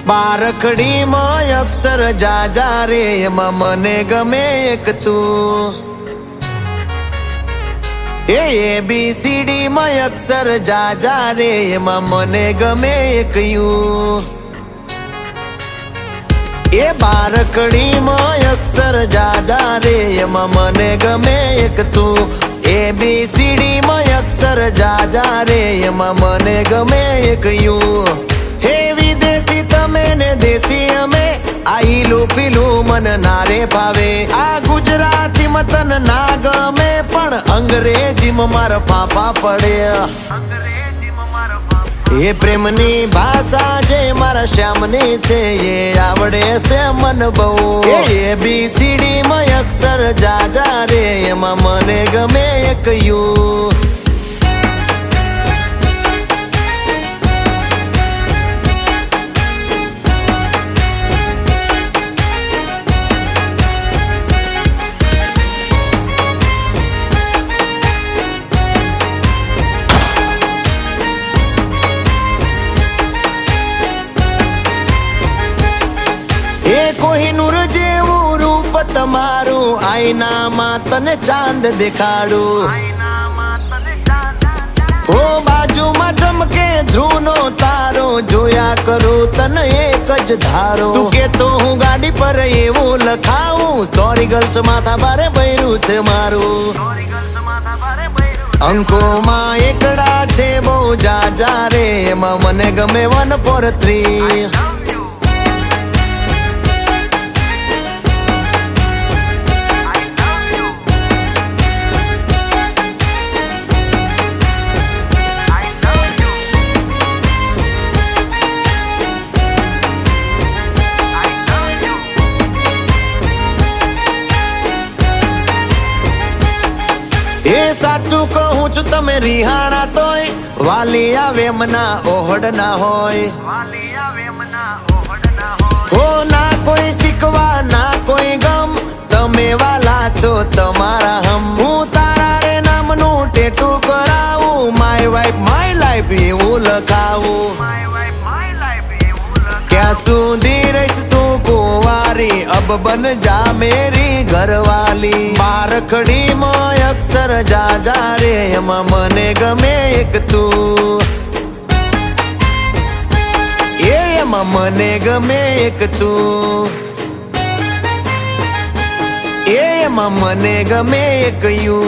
બારખડીમાં અક્ષર જાજા રે એમાં મને ગમે એક તું ABCD માં અક્ષર જાજા રે એમાં મને ગમે એક યુ એ બારખડીમાં અક્ષર જાજા રે એમાં મને ગમે એક તું ABCD માં અક્ષર જાજા રે એમાં મને ગમે એક યુ હે વિદેશી તમે ને દેશી અમે આઈલું પીલું મન નારે ભાવે આ ગુજરાતી મતન ના ગમે પણ અંગ્રેજીમાં મારા પાપા પડે એ પ્રેમની ભાષા જે મારા શ્યામની છે એ આવડે છે મન બહુ ABCD માં અક્ષર જાજા રે એમાં મને ગમે એક યુ કોહિનૂર જેવું રૂપ તમારું આઈનામાં તને ચાંદ દેખાડું ઓ બાજુમાં ચમકે ધ્રુવનો તારો જોયા કરું તને એક જ ધારો તું કે તો હું ગાડી પર એવું લખાવું સોરી ગર્લ્સ માથા બારે બૈરું છે મારું અંકોમાં એકડા છે બહુ જાજા રે એમાં મને ગમે 143 એ સાચું કહું છું તમે રિહાણા તોય વાલી આવે મના ઓહડ ના હોય હો ના કોઈ શીખવા ના કોઈ ગમ તમે વાલા છો તમારા હમ હું તારા રે નામનું ટેટુ કરાવું માય વાઇફ માય લાઈફ એવું લખાવું ક્યાં સુધી રહીશ તું કુંવારી અબ બન જા મેરી ઘરવાલી બારખડીમાં અક્ષર જાજા રે એમાં મને ગમે એક તું એમાં મને ગમે એક તું એમાં મને ગમે એક યુ